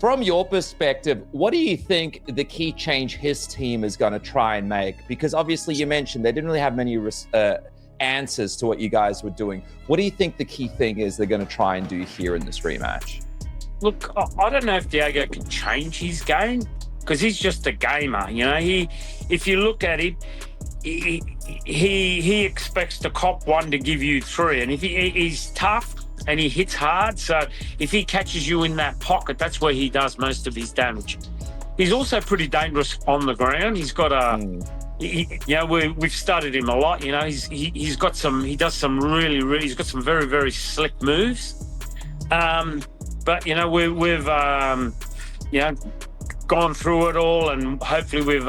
From your perspective, what do you think the key change his team is going to try and make? Because obviously you mentioned they didn't really have many answers to what you guys were doing. What do you think the key thing is they're going to try and do here in this rematch? Look, I don't know if Diego can change his game because he's just a gamer. You know, if you look at it, he expects to cop one to give you three. And if he's tough and he hits hard, so if he catches you in that pocket, that's where he does most of his damage. He's also pretty dangerous on the ground. He's got we've studied him a lot. You know, he's got some very, very slick moves. But you know, we've gone through it all, and hopefully we've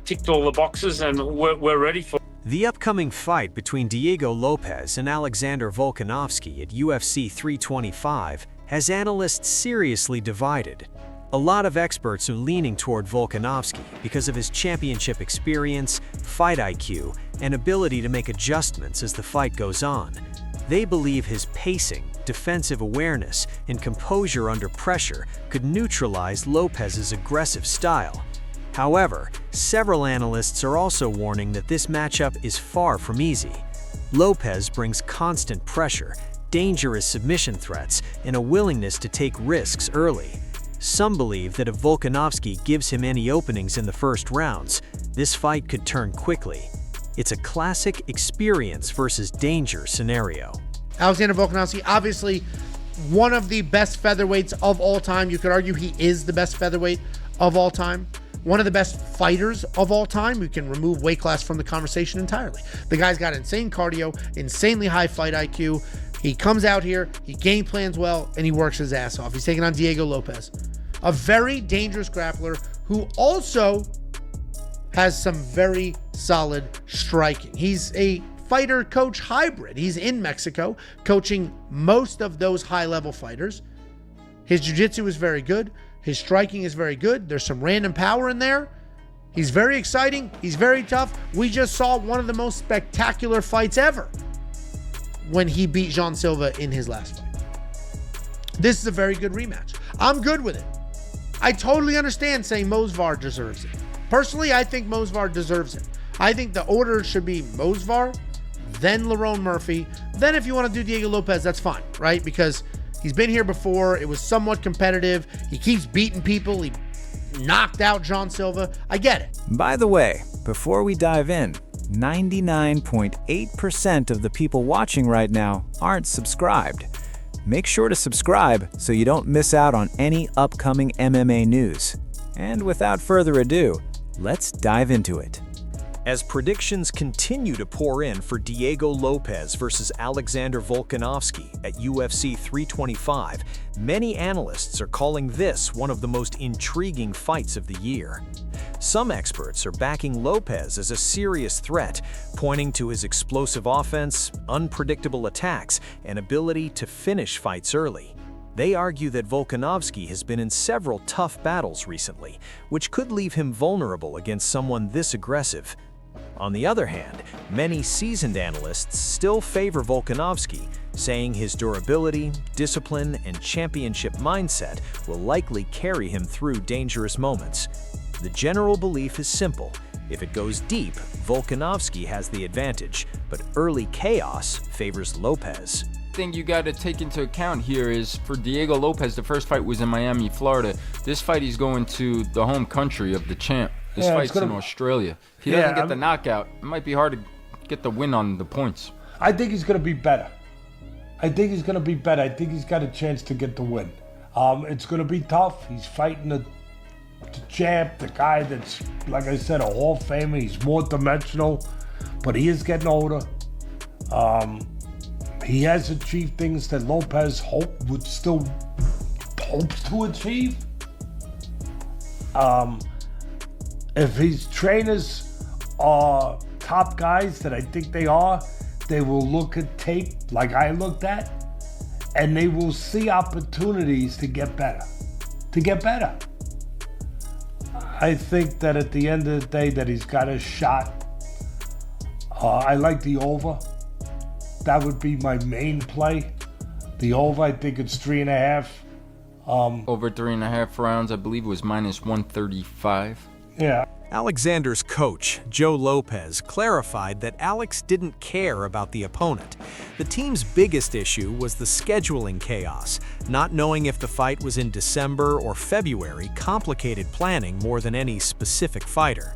ticked all the boxes, and we're ready for it. The upcoming fight between Diego Lopes and Alexander Volkanovski at UFC 325 has analysts seriously divided. A lot of experts are leaning toward Volkanovski because of his championship experience, fight IQ, and ability to make adjustments as the fight goes on. They believe his pacing, defensive awareness, and composure under pressure could neutralize Lopes's aggressive style. However, several analysts are also warning that this matchup is far from easy. Lopes brings constant pressure, dangerous submission threats, and a willingness to take risks early. Some believe that if Volkanovski gives him any openings in the first rounds, this fight could turn quickly. It's a classic experience versus danger scenario. Alexander Volkanovski, obviously one of the best featherweights of all time. You could argue he is the best featherweight of all time. One of the best fighters of all time. We can remove weight class from the conversation entirely. The guy's got insane cardio, insanely high fight IQ. He comes out here, he game plans well, and he works his ass off. He's taking on Diego Lopes, a very dangerous grappler who also has some very solid striking. He's a fighter coach hybrid. He's in Mexico coaching most of those high-level fighters. His jiu-jitsu is very good. His striking is very good. There's some random power in there. He's very exciting. He's very tough. We just saw one of the most spectacular fights ever when he beat Jean Silva in his last fight. This is a very good rematch. I'm good with it. I totally understand saying Mosvar deserves it. Personally, I think Mosvar deserves it. I think the order should be Mosvar, then Lerone Murphy. Then if you want to do Diego Lopes, that's fine, right? Because he's been here before. It was somewhat competitive. He keeps beating people. He knocked out Jean Silva. I get it. By the way, before we dive in, 99.8% of the people watching right now aren't subscribed. Make sure to subscribe so you don't miss out on any upcoming MMA news. And without further ado, let's dive into it. As predictions continue to pour in for Diego Lopes versus Alexander Volkanovski at UFC 325, many analysts are calling this one of the most intriguing fights of the year. Some experts are backing Lopes as a serious threat, pointing to his explosive offense, unpredictable attacks, and ability to finish fights early. They argue that Volkanovski has been in several tough battles recently, which could leave him vulnerable against someone this aggressive. On the other hand, many seasoned analysts still favor Volkanovski, saying his durability, discipline, and championship mindset will likely carry him through dangerous moments. The general belief is simple. If it goes deep, Volkanovski has the advantage, but early chaos favors Lopes. Thing you got to take into account here is for Diego Lopes, the first fight was in Miami, Florida. This fight he's going to the home country of the champ. This fight's in Australia. If he doesn't get the knockout, it might be hard to get the win on the points. I think he's going to be better. I think he's got a chance to get the win. It's going to be tough. He's fighting the champ, the guy that's, like I said, a Hall of Famer. He's more dimensional, but he is getting older. He has achieved things that Lopes hopes to achieve. If his trainers are top guys that I think they are, they will look at tape like I looked at, and they will see opportunities to get better. I think that at the end of the day that he's got a shot. I like the over. That would be my main play. The over, I think it's 3.5. Over 3.5 rounds, I believe it was minus 135. Yeah. Alexander's coach, Joe Lopes, clarified that Alex didn't care about the opponent. The team's biggest issue was the scheduling chaos. Not knowing if the fight was in December or February complicated planning more than any specific fighter.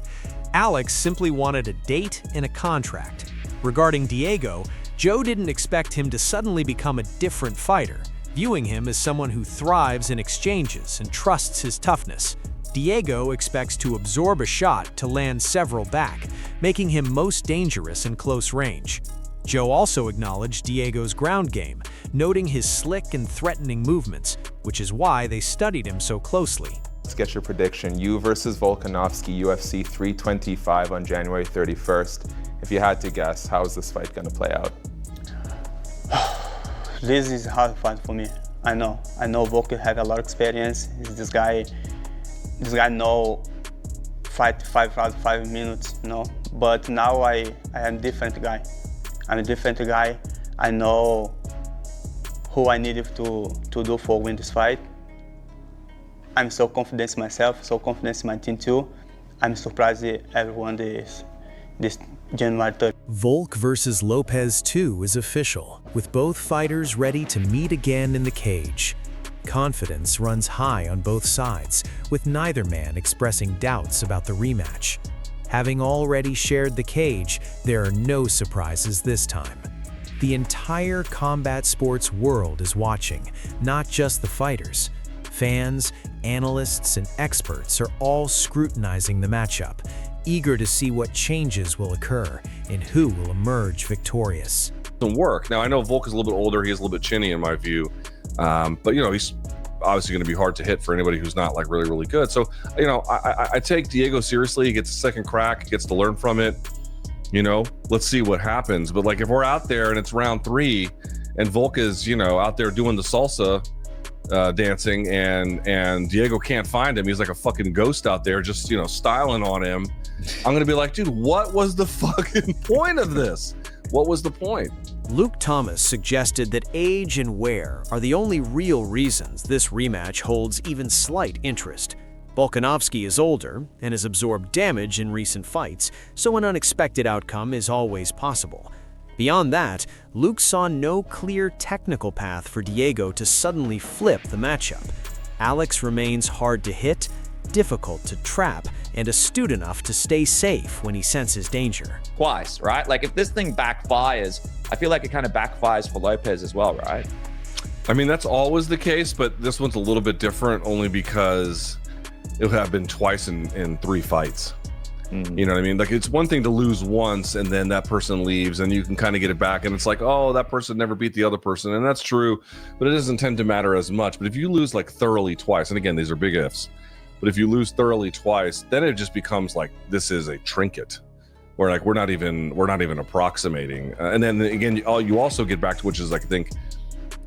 Alex simply wanted a date and a contract. Regarding Diego, Joe didn't expect him to suddenly become a different fighter, viewing him as someone who thrives in exchanges and trusts his toughness. Diego expects to absorb a shot to land several back, making him most dangerous in close range. Joe also acknowledged Diego's ground game, noting his slick and threatening movements, which is why they studied him so closely. Let's get your prediction. You versus Volkanovski, UFC 325 on January 31st. If you had to guess, how is this fight going to play out? This is a hard fight for me. I know Volk had a lot of experience. This guy know fight 5 rounds, 5 minutes, you know. But now I am a different guy. I'm a different guy. I know who I needed to do for win this fight. I'm so confident in myself, so confident in my team too. I'm surprised that everyone this January 3rd. Volk versus Lopes 2 is official, with both fighters ready to meet again in the cage. Confidence runs high on both sides, with neither man expressing doubts about the rematch. Having already shared the cage, there are no surprises this time. The entire combat sports world is watching, not just the fighters. Fans, analysts, and experts are all scrutinizing the matchup, eager to see what changes will occur and who will emerge victorious. Work. Now, I know Volk is a little bit older. He is a little bit chinny in my view. But, you know, he's obviously going to be hard to hit for anybody who's not like really, really good. So, you know, I take Diego seriously. He gets a second crack, he gets to learn from it. You know, let's see what happens. But like if we're out there and it's round 3 and Volk is, you know, out there doing the salsa dancing and Diego can't find him. He's like a fucking ghost out there just, you know, styling on him. I'm going to be like, dude, what was the fucking point of this? What was the point? Luke Thomas suggested that age and wear are the only real reasons this rematch holds even slight interest. Volkanovski is older and has absorbed damage in recent fights, so an unexpected outcome is always possible. Beyond that, Luke saw no clear technical path for Diego to suddenly flip the matchup. Alex remains hard to hit, difficult to trap, and astute enough to stay safe when he senses danger. Twice, right? Like if this thing backfires, I feel like it kind of backfires for Lopes as well, right? I mean, that's always the case, but this one's a little bit different only because it would have been twice in 3 fights. You know what I mean? Like it's one thing to lose once and then that person leaves and you can kind of get it back and it's like, oh, that person never beat the other person, and that's true, but it doesn't tend to matter as much. But if you lose like thoroughly twice, and again, these are big ifs, but if you lose thoroughly twice, then it just becomes like this is a trinket where like we're not even approximating. And then again, you also get back to, which is like I think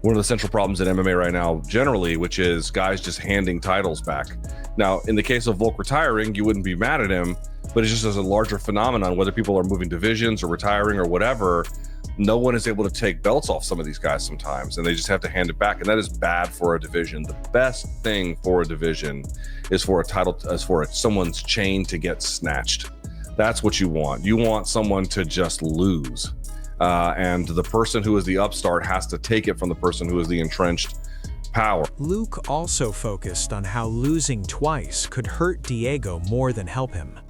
one of the central problems in MMA right now generally, which is guys just handing titles back. Now, in the case of Volk retiring, you wouldn't be mad at him, but it's just as a larger phenomenon, whether people are moving divisions or retiring or whatever, no one is able to take belts off some of these guys sometimes, and they just have to hand it back, and that is bad for a division. The best thing for a division is for a title, as for someone's chain to get snatched. That's what you want. You want someone to just lose. And the person who is the upstart has to take it from the person who is the entrenched power. Luke also focused on how losing twice could hurt Diego more than help him.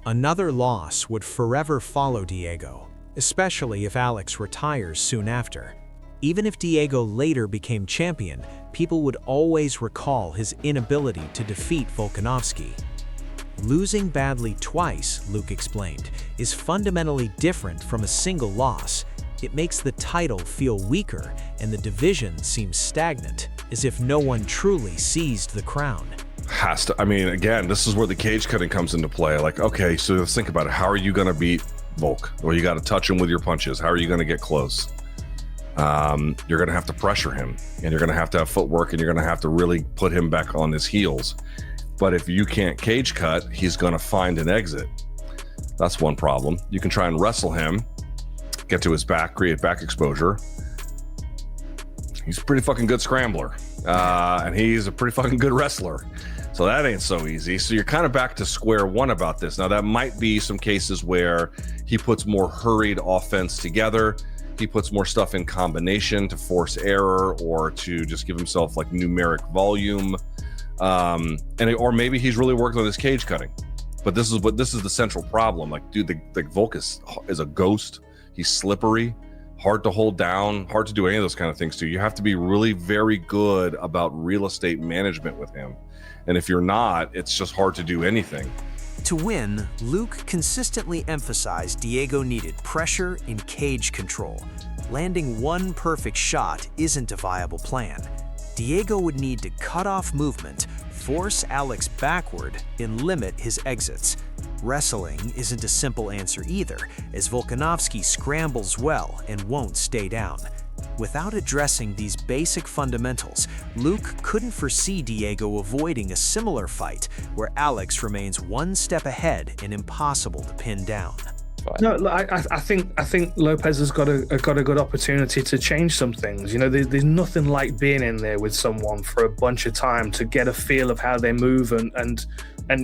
Another loss would forever follow Diego, especially if Alex retires soon after. Even if Diego later became champion, people would always recall his inability to defeat Volkanovski. Losing badly twice, Luke explained, is fundamentally different from a single loss. It makes the title feel weaker and the division seems stagnant, as if no one truly seized the crown. Has to. I mean, again, this is where the cage cutting comes into play. Like, okay, so let's think about it. How are you going to beat Volk? Well, you got to touch him with your punches. How are you going to get close? You're going to have to pressure him, and you're going to have footwork, and you're going to have to really put him back on his heels. But if you can't cage cut, he's going to find an exit. That's one problem. You can try and wrestle him, get to his back, create back exposure. he's a pretty fucking good scrambler, and he's a pretty fucking good wrestler. So that ain't so easy. So you're kind of back to square one about this. Now, that might be some cases where he puts more hurried offense together. He puts more stuff in combination to force error or to just give himself like numeric volume. Or maybe he's really worked on his cage cutting. But this is the central problem. Like, dude, the Volk is a ghost. He's slippery, hard to hold down, hard to do any of those kind of things too. You have to be really very good about real estate management with him. And if you're not, it's just hard to do anything. To win, Luke consistently emphasized Diego needed pressure and cage control. Landing one perfect shot isn't a viable plan. Diego would need to cut off movement, force Alex backward, and limit his exits. Wrestling isn't a simple answer either, as Volkanovski scrambles well and won't stay down. Without addressing these basic fundamentals, Luke couldn't foresee Diego avoiding a similar fight where Alex remains one step ahead and impossible to pin down. No, I think Lopez has got a good opportunity to change some things. You know, there's nothing like being in there with someone for a bunch of time to get a feel of how they move and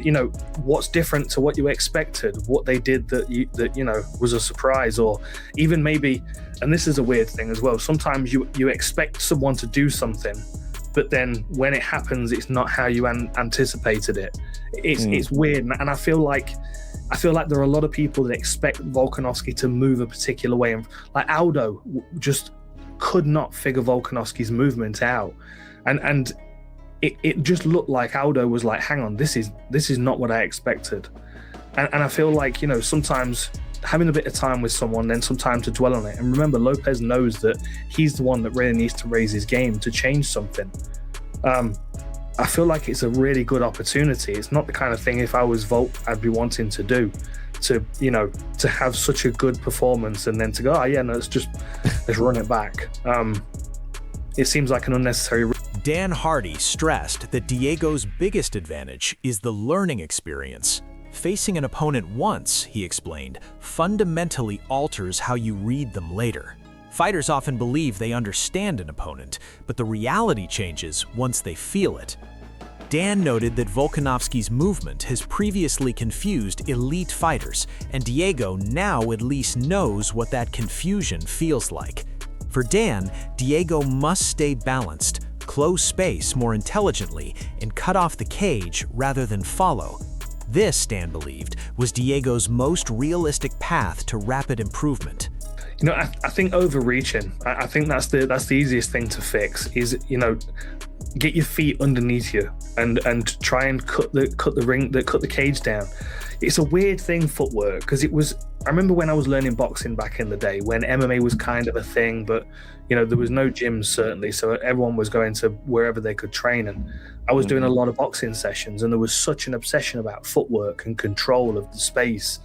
you know what's different to what you expected, what they did that you know was a surprise, or even maybe. And this is a weird thing as well. Sometimes you expect someone to do something, but then when it happens, it's not how you anticipated it. It's weird, and I feel like there are a lot of people that expect Volkanovski to move a particular way, and like Aldo just could not figure Volkanovski's movement out, and it just looked like Aldo was like, hang on, this is not what I expected, and I feel like, you know, sometimes having a bit of time with someone, then some time to dwell on it. And remember, Lopez knows that he's the one that really needs to raise his game to change something. I feel like it's a really good opportunity. It's not the kind of thing, if I was Volk, I'd be wanting to do, to, you know, to have such a good performance and then to go, oh yeah, no, let's run it back. It seems like an unnecessary. Dan Hardy stressed that Diego's biggest advantage is the learning experience. Facing an opponent once, he explained, fundamentally alters how you read them later. Fighters often believe they understand an opponent, but the reality changes once they feel it. Dan noted that Volkanovski's movement has previously confused elite fighters, and Diego now at least knows what that confusion feels like. For Dan, Diego must stay balanced, close space more intelligently, and cut off the cage rather than follow. This, Dan believed, was Diego's most realistic path to rapid improvement. You know, I think overreaching. I think that's the easiest thing to fix. Is, you know, get your feet underneath you and try and cut the cage down. It's a weird thing, footwork, because I remember when I was learning boxing back in the day, when MMA was kind of a thing, but you know, there was no gyms certainly, so everyone was going to wherever they could train, and I was doing a lot of boxing sessions, and there was such an obsession about footwork and control of the space,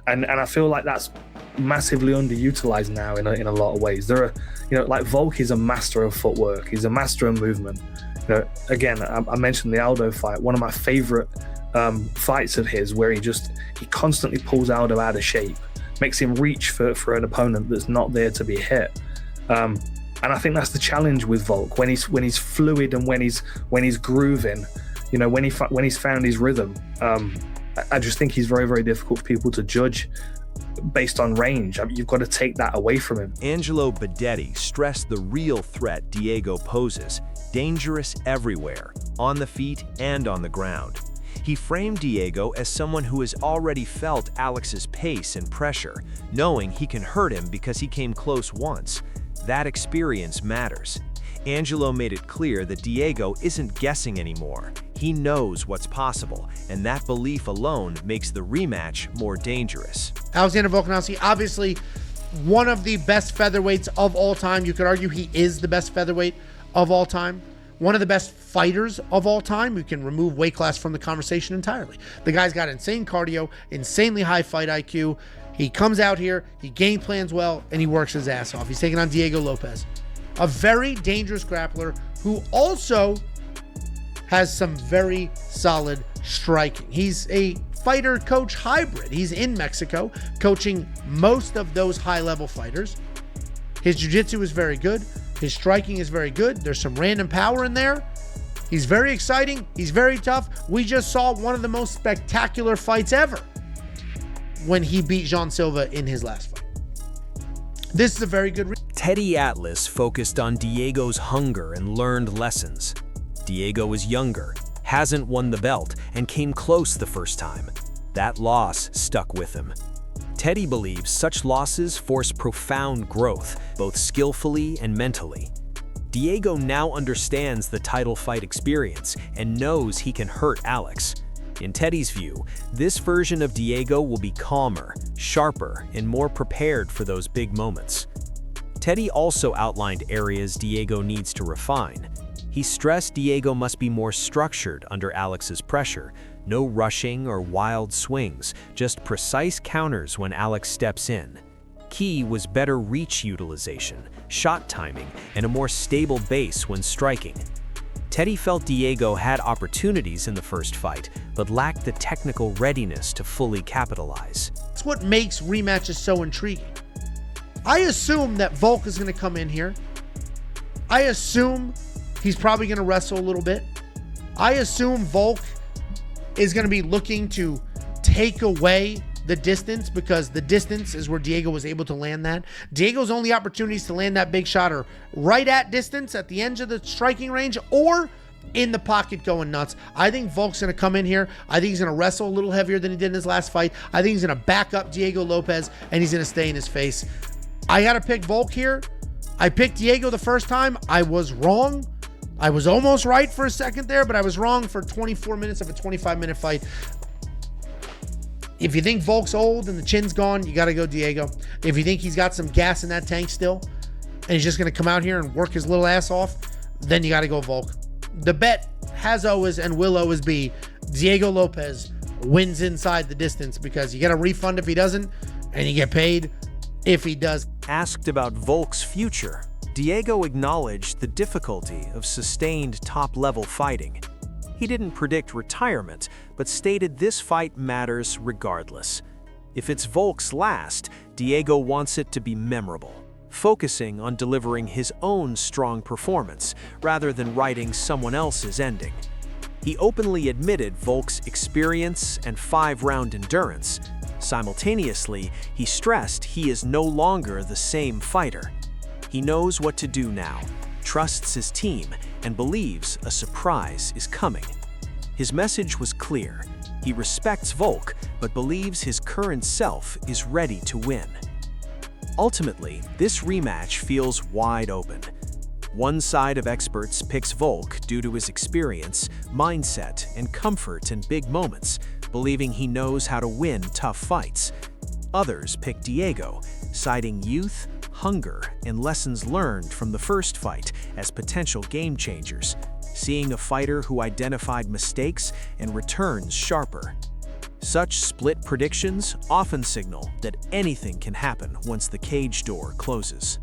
and I feel like that's massively underutilized now in a lot of ways. There are, you know, like Volk is a master of footwork, he's a master of movement. You know, again, I mentioned the Aldo fight, one of my favorite fights of his, where he constantly pulls Aldo out of shape, makes him reach for an opponent that's not there to be hit. And I think that's the challenge with Volk, when he's fluid and when he's grooving, you know, when he's found his rhythm. I just think he's very, very difficult for people to judge based on range. I mean, you've got to take that away from him. Angelo Bedetti stressed the real threat Diego poses, dangerous everywhere, on the feet and on the ground. He framed Diego as someone who has already felt Alex's pace and pressure, knowing he can hurt him because he came close once. That experience matters. Angelo made it clear that Diego isn't guessing anymore. He knows what's possible, and that belief alone makes the rematch more dangerous. Alexander Volkanovski, obviously one of the best featherweights of all time. You could argue he is the best featherweight of all time. One of the best fighters of all time. We can remove weight class from the conversation entirely. The guy's got insane cardio, insanely high fight IQ. He comes out here, he game plans well, and he works his ass off. He's taking on Diego Lopes, a very dangerous grappler who also has some very solid striking. He's a fighter coach hybrid. He's in Mexico coaching most of those high-level fighters. His jiu-jitsu is very good. His striking is very good. There's some random power in there. He's very exciting. He's very tough. We just saw one of the most spectacular fights ever when he beat Jean Silva in his last fight. This is a very good Teddy Atlas focused on Diego's hunger and learned lessons. Diego is younger, hasn't won the belt, and came close the first time. That loss stuck with him. Teddy believes such losses force profound growth, both skillfully and mentally. Diego now understands the title fight experience and knows he can hurt Alex. In Teddy's view, this version of Diego will be calmer, sharper, and more prepared for those big moments. Teddy also outlined areas Diego needs to refine. He stressed Diego must be more structured under Alex's pressure, no rushing or wild swings, just precise counters when Alex steps in. Key was better reach utilization, shot timing, and a more stable base when striking. Teddy felt Diego had opportunities in the first fight, but lacked the technical readiness to fully capitalize. That's what makes rematches so intriguing. I assume that Volk is going to come in here. I assume he's probably going to wrestle a little bit. I assume Volk is going to be looking to take away the distance, because the distance is where Diego was able to land that. Diego's only opportunities to land that big shot are right at distance, at the edge of the striking range, or in the pocket going nuts. I think Volk's going to come in here. I think he's going to wrestle a little heavier than he did in his last fight. I think he's going to back up Diego Lopes, and he's going to stay in his face. I got to pick Volk here. I picked Diego the first time. I was wrong. I was almost right for a second there, but I was wrong for 24 minutes of a 25-minute fight. If you think Volk's old and the chin's gone, you got to go Diego. If you think he's got some gas in that tank still, and he's just going to come out here and work his little ass off, then you got to go Volk. The bet has always and will always be Diego Lopes wins inside the distance, because you get a refund if he doesn't, and you get paid if he does. Asked about Volk's future, Diego acknowledged the difficulty of sustained top-level fighting. He didn't predict retirement, but stated this fight matters regardless. If it's Volk's last, Diego wants it to be memorable, focusing on delivering his own strong performance rather than writing someone else's ending. He openly admitted Volk's experience and 5-round endurance. Simultaneously, he stressed he is no longer the same fighter. He knows what to do now, trusts his team, and believes a surprise is coming. His message was clear. He respects Volk, but believes his current self is ready to win. Ultimately, this rematch feels wide open. One side of experts picks Volk due to his experience, mindset, and comfort in big moments, believing he knows how to win tough fights. Others pick Diego, citing youth, hunger, and lessons learned from the first fight as potential game changers, seeing a fighter who identified mistakes and returns sharper. Such split predictions often signal that anything can happen once the cage door closes.